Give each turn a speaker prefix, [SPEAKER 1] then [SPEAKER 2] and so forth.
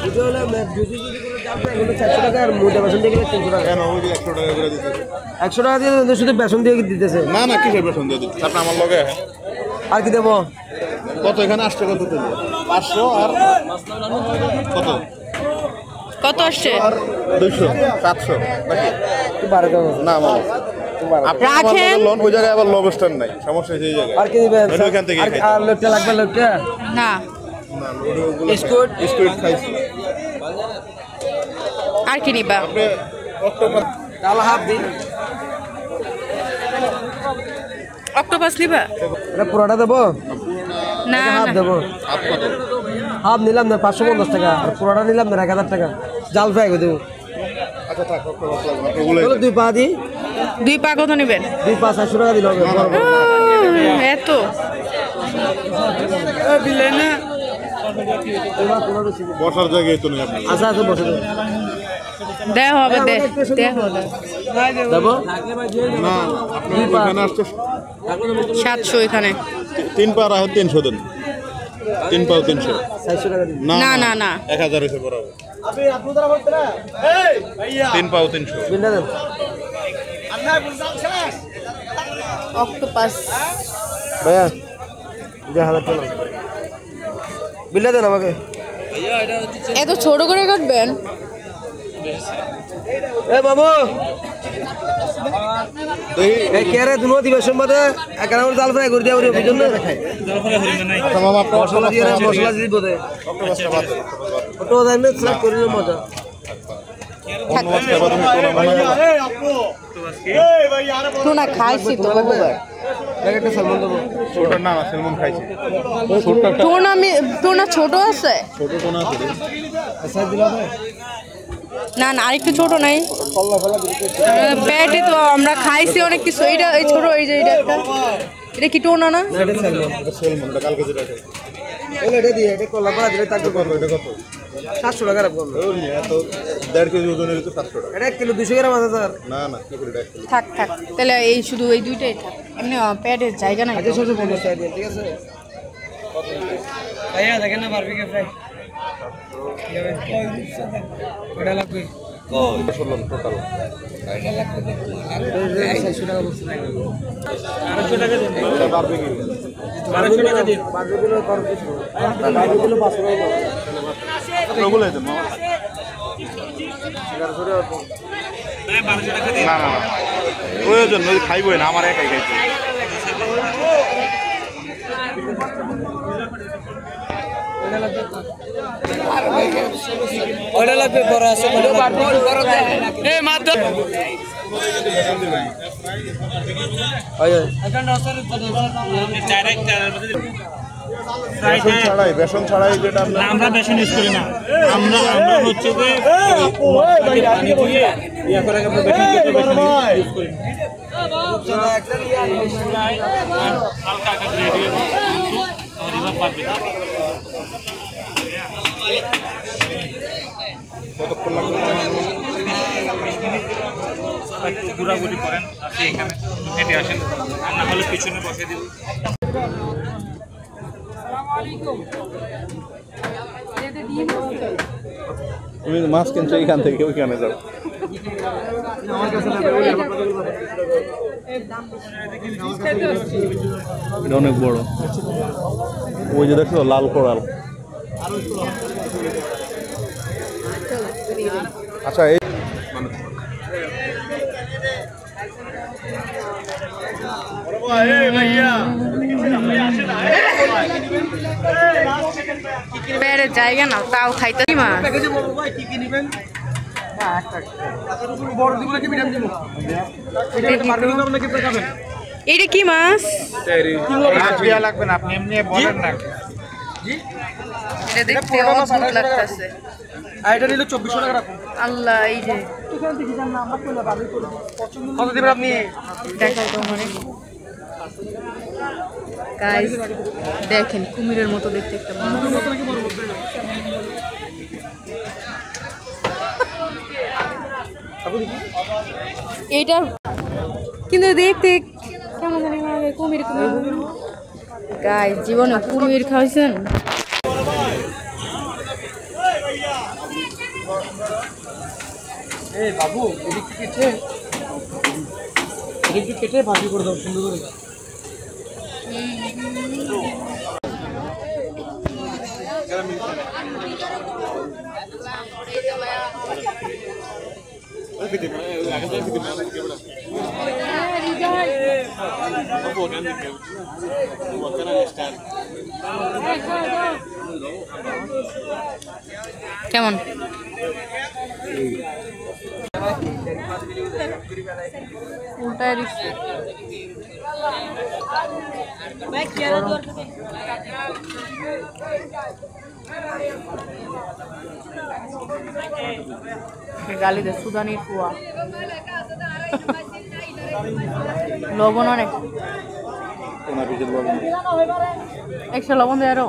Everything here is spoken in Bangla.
[SPEAKER 1] এটা হলো যদি করে দাম এগুলো 400 টাকা আর মোটা বেসন দিয়ে গেলে 300 টাকা।
[SPEAKER 2] কেন ওই যে 100 টাকা করে দিতেছে?
[SPEAKER 1] 100 টাকা দিয়ে শুধু বেসন দিয়ে দিতেছে।
[SPEAKER 2] না না কিসের বেসন দিয়ে দিতেছে? আপনি আমার লগে
[SPEAKER 1] আর কি দেবো?
[SPEAKER 2] কত এখানে আসছে কত দিল? 500 আর কত?
[SPEAKER 3] কত আসছে?
[SPEAKER 2] আর 200 700 নাকি?
[SPEAKER 1] একটু বাড়ে দাও
[SPEAKER 2] না মামা আপনি
[SPEAKER 3] রাখেন
[SPEAKER 2] লোন ওই জায়গায় আবার লব স্ট্যান্ড নাই সমস্যা সেই জায়গায়।
[SPEAKER 1] আর কি দিবেন?
[SPEAKER 2] ওইখান থেকে
[SPEAKER 1] আর লোকটা লাগবে লোকটা?
[SPEAKER 3] না
[SPEAKER 2] না ওগুলো
[SPEAKER 1] বিস্কুট
[SPEAKER 2] বিস্কুট খাইছি।
[SPEAKER 3] আর কি নিবা?
[SPEAKER 2] আপনি অক্টোপাস
[SPEAKER 1] ডাল হাফ দিন।
[SPEAKER 3] অক্টোপাস নিবা?
[SPEAKER 1] এটা পুরোটা দেবো
[SPEAKER 3] না
[SPEAKER 1] হাফ
[SPEAKER 3] না
[SPEAKER 1] দেবো?
[SPEAKER 2] হাফ কত?
[SPEAKER 1] হাফ নিলাম না 550 টাকা আর পুরোটা নিলাম না 1000 টাকা জাল ফ্রাই করে দেবো।
[SPEAKER 2] আচ্ছা থাক অক্টোপাস লাগবে না ওগুলো
[SPEAKER 1] চলো 2 পা দিই।
[SPEAKER 3] 2 পা কত নেবেন?
[SPEAKER 1] 2 পা 400 টাকা দিলে হবে।
[SPEAKER 3] এত
[SPEAKER 1] বিলে না
[SPEAKER 2] বসার জায়গায় তো নেই আপনি।
[SPEAKER 1] আচ্ছা আচ্ছা বসে দেবো।
[SPEAKER 3] দেখ হবে দেখ হবে
[SPEAKER 1] দেবো
[SPEAKER 2] না আপনি এখানে আসছে
[SPEAKER 3] 700 এখানে।
[SPEAKER 2] 3 পা রাখেন 300 দেন 3 পাও 300
[SPEAKER 1] 400 টাকা দিন।
[SPEAKER 3] না না না
[SPEAKER 2] 1000 হইছে বরাবর 3 পাও 300
[SPEAKER 1] বিলটা দেন।
[SPEAKER 3] অক্টোপাস
[SPEAKER 1] ভাইয়া 1000 টাকা বিলটা দেন আমাকে।
[SPEAKER 3] এত ছোট করে কাটবেন?
[SPEAKER 1] এ বাবু এই কে রে দুনো দিবে সম্বাদে একানা জাল ফ্রাই করে দিয়া ওর বিজন না
[SPEAKER 2] মামা আপনার
[SPEAKER 1] মশলা দিয়ে মশলা দিয়ে দিতে
[SPEAKER 2] অক্টোপাসটা বাদ দেন
[SPEAKER 1] ওটা দেন না স্লাইড করে দিলে মজা।
[SPEAKER 3] টুনা খাইছি তো বহুবার।
[SPEAKER 1] একটা সালমন দেবো।
[SPEAKER 2] ছোটটা না সেলমন খাইছি
[SPEAKER 3] টুনা ছোট আছে?
[SPEAKER 2] ছোট কোনা আছে রে।
[SPEAKER 1] সাইজ দিলা হবে
[SPEAKER 3] না না আরেকটু ছোট নাই? পেটে তো আমরা খাইছি অনেক কিছু। এইটা এই ছোট এই যে এটা কি টোনা না?
[SPEAKER 1] না এটা সালমন।
[SPEAKER 2] এটা সেলমনটা কালকে যেটা খাইছি
[SPEAKER 1] ওলে এটা দিয়ে এটা কলা বাদ দিলে তাকে
[SPEAKER 2] কত এটা কত?
[SPEAKER 1] 700 টাকা রাখবো আমরা।
[SPEAKER 2] ওই এত 1.5 কেজি ওজনের তো 700 টাকা।
[SPEAKER 1] এটা 1 কিলো 200 গ্রাম আছে স্যার।
[SPEAKER 2] না না কি করে 1 কিলো?
[SPEAKER 3] থাক তাহলে এই শুধু এই দুইটাই থাক। এমনি পেটের জায়গা নাই।
[SPEAKER 1] আচ্ছা 650 টাকা দিয়ে ঠিক আছে ভাইয়া দেখেন না বারবিকিউ ফ্রাই ওটা লাগবে
[SPEAKER 2] বললাম টোটাল
[SPEAKER 1] 400 টাকা বলছি 400 টাকা দিন
[SPEAKER 2] এটা বারবিকিউ
[SPEAKER 1] 1200 টাকা দিন 12 কিলো কর কিছু 12 কিলো 500 টাকা
[SPEAKER 2] ওগুলো দেন মামা
[SPEAKER 1] 1100 টাকা
[SPEAKER 2] না না প্রয়োজন নয় খাইবই না আমার একাই খাইতে
[SPEAKER 1] ওটা লাগবে বড় আছে বড় এই মাত্র
[SPEAKER 2] বেসন ছাড়াই যেটা
[SPEAKER 4] আমরা বেসন ইউজ করি না। আমরা হচ্ছে যে পানি দিয়ে ইয়া করে আমরা বেসন ইউজ করি না। হালকা হালকা গ্রেভি রিভার পাবে।
[SPEAKER 2] কতক্ষণ লাগবে?
[SPEAKER 4] একটু ঘোরাঘুরি করেন আপনি এখানে হেঁটে আসেন, আর না হলে পিছনে বসে দিব।
[SPEAKER 2] তুমি মাছ কিনছো এখান থেকে ওইখানে যাও এটা অনেক বড় ওই যে দেখছো লাল কোরাল আচ্ছা এই
[SPEAKER 3] পেটের জায়গা না তাও খাইতে মাছ। এটা কি মাছ?
[SPEAKER 4] লাগবে না, আপনি এমনি বলেন না।
[SPEAKER 3] এটা দেখতে অদ্ভুত লাগতেছে।
[SPEAKER 1] এটা নিলে 2400 টাকা রাখুন
[SPEAKER 3] আল্লাহ এই যে
[SPEAKER 1] কত দিবেন আপনি
[SPEAKER 3] দেখাও তো মানে গাইস দেখেন কুমিরের মতো দেখতে একটা মাছ। এইটা কিন্তু দেখতে কেমন জানি লাগে কুমির কুমির। গাইস জীবনে কুমির খাইছেন?
[SPEAKER 1] এই বাবু এদিক কেটে ভাজি করে দাও সুন্দর করে।
[SPEAKER 3] কেমন উল্টায় দিচ্ছে। গালি দে সুদানি কুয়া লবণ অনেক একশো লবণ দেয় আরো